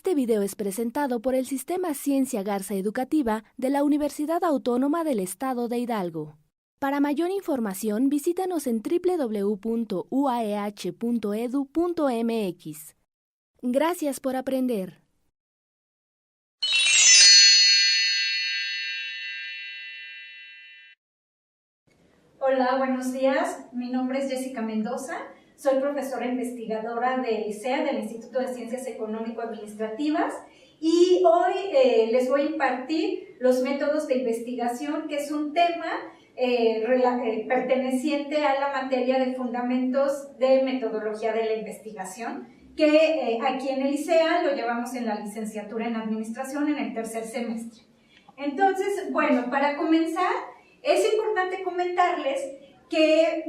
Este video es presentado por el Sistema Ciencia Garza Educativa de la Universidad Autónoma del Estado de Hidalgo. Para mayor información, visítanos en www.uaeh.edu.mx. Gracias por aprender. Hola, buenos días. Mi nombre es Jessica Mendoza. Soy profesora investigadora del ICEA, del Instituto de Ciencias Económico-Administrativas, y hoy les voy a impartir los métodos de investigación, que es un tema perteneciente a la materia de fundamentos de metodología de la investigación, que aquí en el ICEA lo llevamos en la licenciatura en Administración en el tercer semestre. Entonces, bueno, para comenzar, es importante comentarles que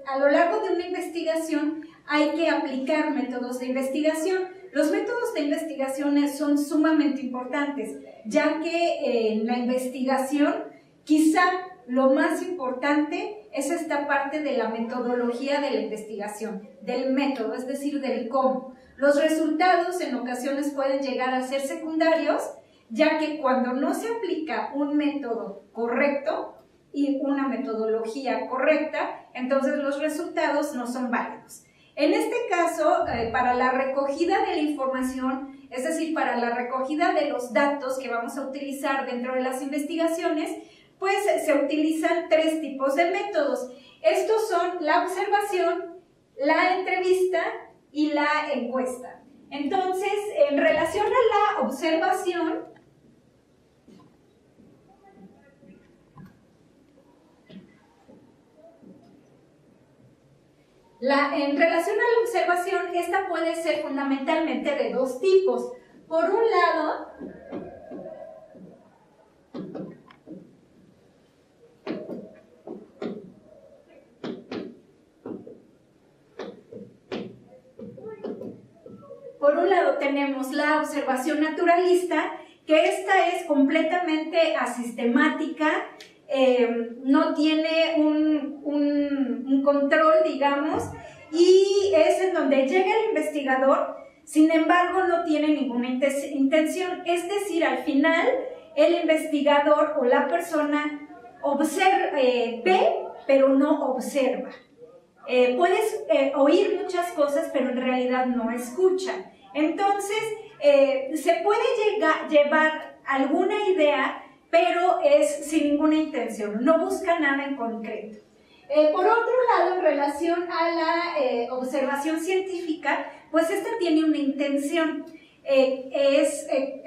a lo largo de una investigación hay que aplicar métodos de investigación. Los métodos de investigación son sumamente importantes, ya que en la investigación quizá lo más importante es esta parte de la metodología de la investigación, del método, es decir, del cómo. Los resultados en ocasiones pueden llegar a ser secundarios, ya que cuando no se aplica un método correcto y una metodología correcta, entonces los resultados no son válidos. En este caso, para la recogida de la información, es decir, para la recogida de los datos que vamos a utilizar dentro de las investigaciones, pues se utilizan tres tipos de métodos. Estos son la observación, la entrevista y la encuesta. Entonces, en relación a la observación, en relación a la observación, esta puede ser fundamentalmente de dos tipos. Por un lado, tenemos la observación naturalista, que esta es completamente asistemática, no tiene un control, digamos, y es en donde llega el investigador, sin embargo no tiene ninguna intención, es decir, al final el investigador o la persona ve, pero no observa. Puedes oír muchas cosas, pero en realidad no escucha. Entonces, se puede llevar alguna idea, pero es sin ninguna intención, no busca nada en concreto. Por otro lado, en relación a la observación científica, pues esta tiene una intención, es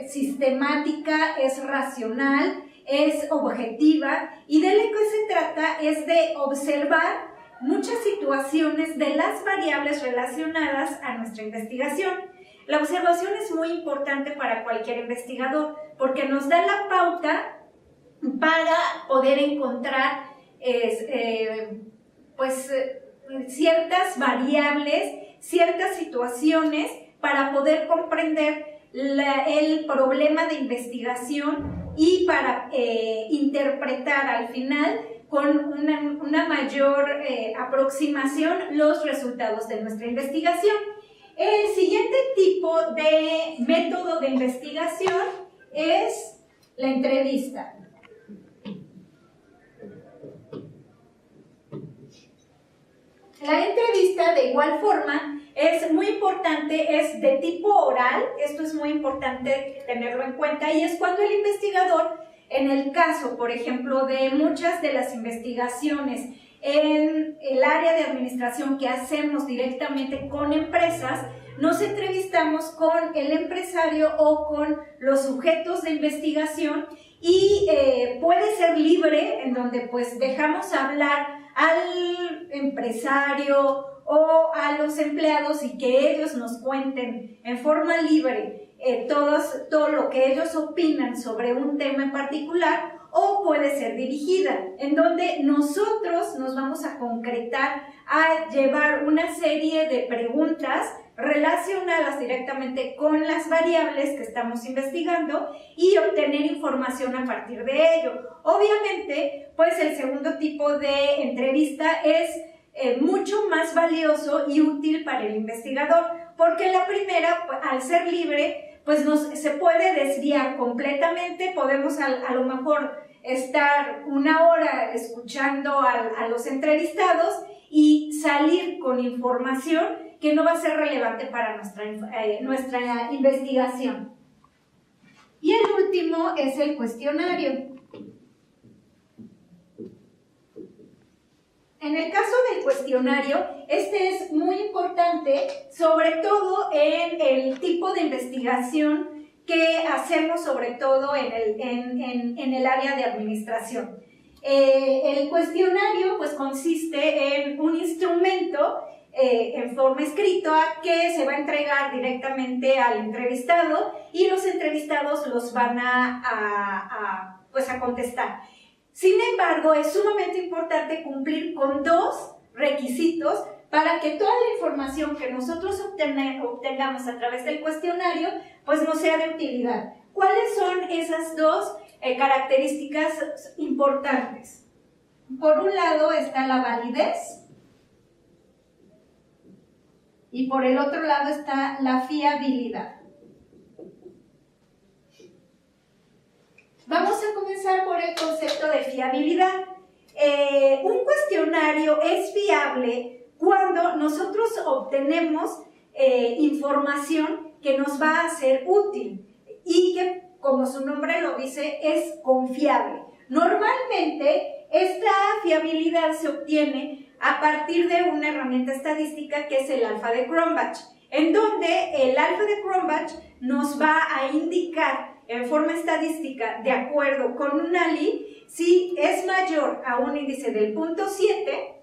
sistemática, es racional, es objetiva, y de lo que se trata es de observar muchas situaciones de las variables relacionadas a nuestra investigación. La observación es muy importante para cualquier investigador porque nos da la pauta para poder encontrar ciertas variables, ciertas situaciones para poder comprender el problema de investigación y para interpretar al final con una mayor aproximación los resultados de nuestra investigación. El siguiente tipo de método de investigación es la entrevista. La entrevista, de igual forma, es muy importante, es de tipo oral, esto es muy importante tenerlo en cuenta, y es cuando el investigador, en el caso, por ejemplo, de muchas de las investigaciones en el área de administración que hacemos directamente con empresas, nos entrevistamos con el empresario o con los sujetos de investigación y puede ser libre, en donde pues dejamos hablar al empresario o a los empleados y que ellos nos cuenten en forma libre todo lo que ellos opinan sobre un tema en particular, o puede ser dirigida, en donde nosotros nos vamos a concretar a llevar una serie de preguntas relacionadas directamente con las variables que estamos investigando y obtener información a partir de ello. Obviamente, pues el segundo tipo de entrevista es mucho más valioso y útil para el investigador, porque la primera, al ser libre, pues se puede desviar completamente, podemos a lo mejor estar una hora escuchando a los entrevistados y salir con información que no va a ser relevante para nuestra investigación. Y el último es el cuestionario. En el caso del cuestionario, este es muy importante, sobre todo en el tipo de investigación que hacemos, sobre todo en el área de administración. El cuestionario pues consiste en un instrumento en forma escrita que se va a entregar directamente al entrevistado y los entrevistados los van a contestar. Sin embargo, es sumamente importante cumplir con 2 requisitos para que toda la información que nosotros obtengamos a través del cuestionario pues nos sea de utilidad. ¿Cuáles son esas 2 características importantes? Por un lado está la validez y por el otro lado está la fiabilidad. Vamos a comenzar por el concepto de fiabilidad. Un cuestionario es fiable cuando nosotros obtenemos información que nos va a ser útil y que, como su nombre lo dice, es confiable. Normalmente, esta fiabilidad se obtiene a partir de una herramienta estadística que es el alfa de Cronbach, en donde el alfa de Cronbach nos va a indicar en forma estadística, de acuerdo con un ALI, si es mayor a un índice del 0.7,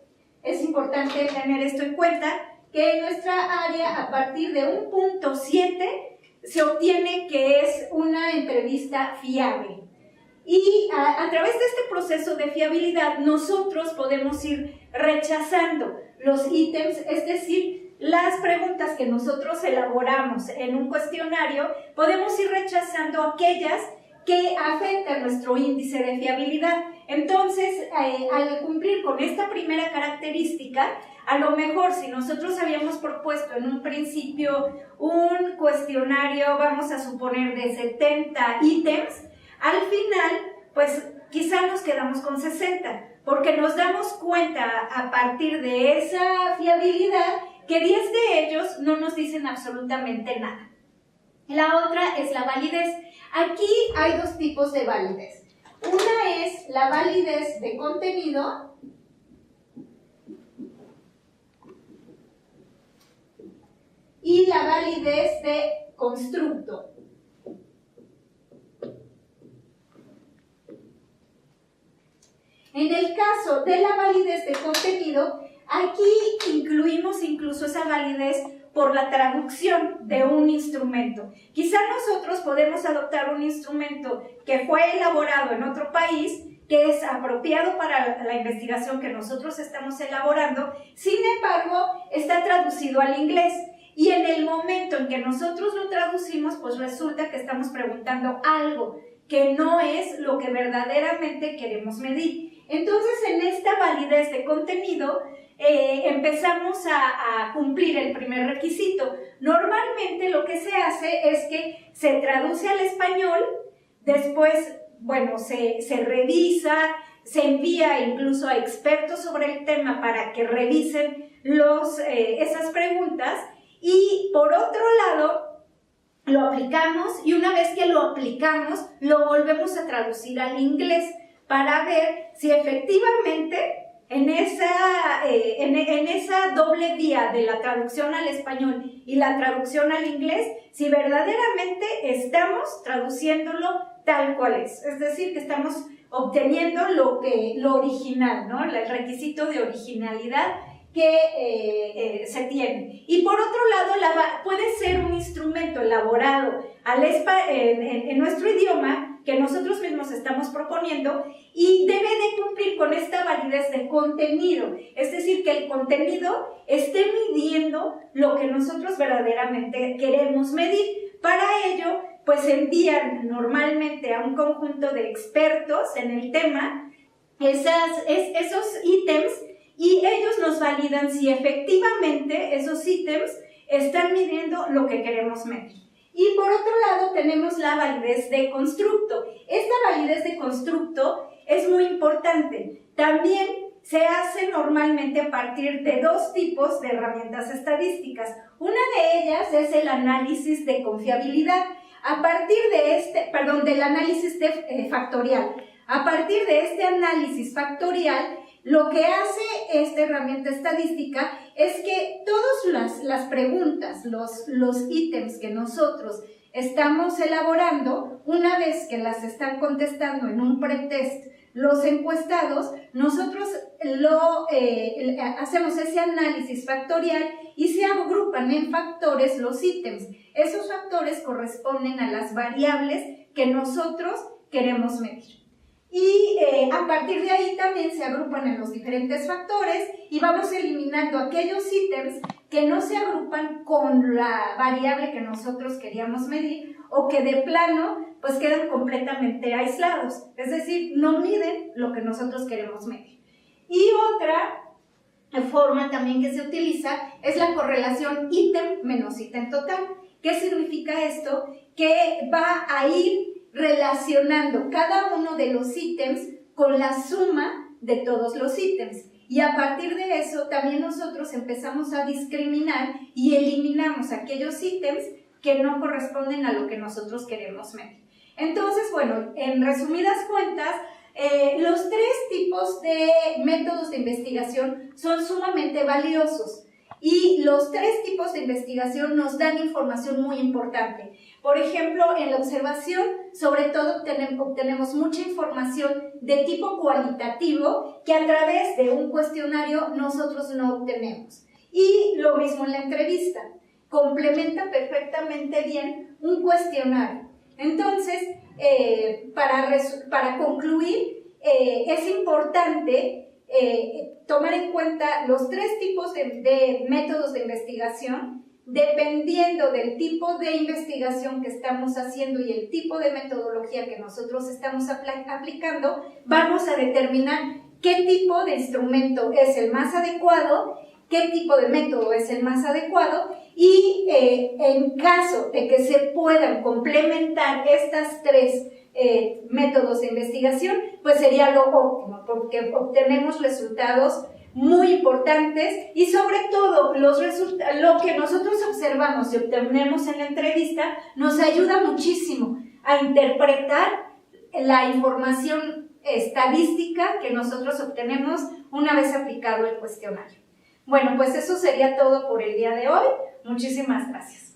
es importante tener esto en cuenta, que en nuestra área, a partir de un 0.7, se obtiene que es una entrevista fiable. Y a través de este proceso de fiabilidad, nosotros podemos ir rechazando los ítems, es decir, las preguntas que nosotros elaboramos en un cuestionario, podemos ir rechazando aquellas que afectan nuestro índice de fiabilidad. Entonces, al cumplir con esta primera característica, a lo mejor si nosotros habíamos propuesto en un principio un cuestionario, vamos a suponer de 70 ítems, al final, pues quizá nos quedamos con 60, porque nos damos cuenta a partir de esa fiabilidad que 10 de ellos no nos dicen absolutamente nada. La otra es la validez. Aquí hay 2 tipos de validez. Una es la validez de contenido y la validez de constructo. En el caso de la validez de contenido, aquí incluimos incluso esa validez por la traducción de un instrumento. Quizá nosotros podemos adoptar un instrumento que fue elaborado en otro país, que es apropiado para la investigación que nosotros estamos elaborando, sin embargo, está traducido al inglés. Y en el momento en que nosotros lo traducimos, pues resulta que estamos preguntando algo que no es lo que verdaderamente queremos medir. Entonces, en esta validez de contenido, empezamos a cumplir el primer requisito. Normalmente lo que se hace es que se traduce al español, después, bueno, se revisa, se envía incluso a expertos sobre el tema para que revisen esas preguntas y por otro lado lo aplicamos y una vez que lo aplicamos lo volvemos a traducir al inglés para ver si efectivamente en esa doble vía de la traducción al español y la traducción al inglés, si verdaderamente estamos traduciéndolo tal cual es decir, que estamos obteniendo lo original, ¿no? El requisito de originalidad que se tiene. Y por otro lado, puede ser un instrumento elaborado en nuestro idioma que nosotros mismos estamos proponiendo y debe de cumplir con esta validez de contenido, es decir, que el contenido esté midiendo lo que nosotros verdaderamente queremos medir. Para ello, pues envían normalmente a un conjunto de expertos en el tema esos ítems y ellos nos validan si efectivamente esos ítems están midiendo lo que queremos medir. Y por otro lado tenemos la validez de constructo. Esta validez de constructo es muy importante. También se hace normalmente a partir de dos tipos de herramientas estadísticas. Una de ellas es el análisis de confiabilidad. A partir de del análisis factorial. A partir de este análisis factorial, lo que hace esta herramienta estadística es que todas las preguntas, los ítems que nosotros estamos elaborando, una vez que las están contestando en un pretest los encuestados, nosotros hacemos ese análisis factorial y se agrupan en factores los ítems. Esos factores corresponden a las variables que nosotros queremos medir. Y a partir de ahí también se agrupan en los diferentes factores y vamos eliminando aquellos ítems que no se agrupan con la variable que nosotros queríamos medir o que de plano pues quedan completamente aislados, es decir, no miden lo que nosotros queremos medir. Y otra forma también que se utiliza es la correlación ítem menos ítem total. ¿Qué significa esto? Que va a ir relacionando cada uno de los ítems con la suma de todos los ítems. Y a partir de eso también nosotros empezamos a discriminar y eliminamos aquellos ítems que no corresponden a lo que nosotros queremos medir. Entonces, bueno, en resumidas cuentas, los tres tipos de métodos de investigación son sumamente valiosos. Y los tres tipos de investigación nos dan información muy importante. Por ejemplo, en la observación, sobre todo obtenemos mucha información de tipo cualitativo que a través de un cuestionario nosotros no obtenemos. Y lo mismo en la entrevista. Complementa perfectamente bien un cuestionario. Entonces, para concluir, es importante tomar en cuenta los tres tipos de métodos de investigación. Dependiendo del tipo de investigación que estamos haciendo y el tipo de metodología que nosotros estamos aplicando, vamos a determinar qué tipo de instrumento es el más adecuado, qué tipo de método es el más adecuado y en caso de que se puedan complementar estas tres métodos de investigación, pues sería lo óptimo, porque obtenemos resultados muy importantes y sobre todo lo que nosotros observamos y obtenemos en la entrevista nos ayuda muchísimo a interpretar la información estadística que nosotros obtenemos una vez aplicado el cuestionario. Bueno, pues eso sería todo por el día de hoy. Muchísimas gracias.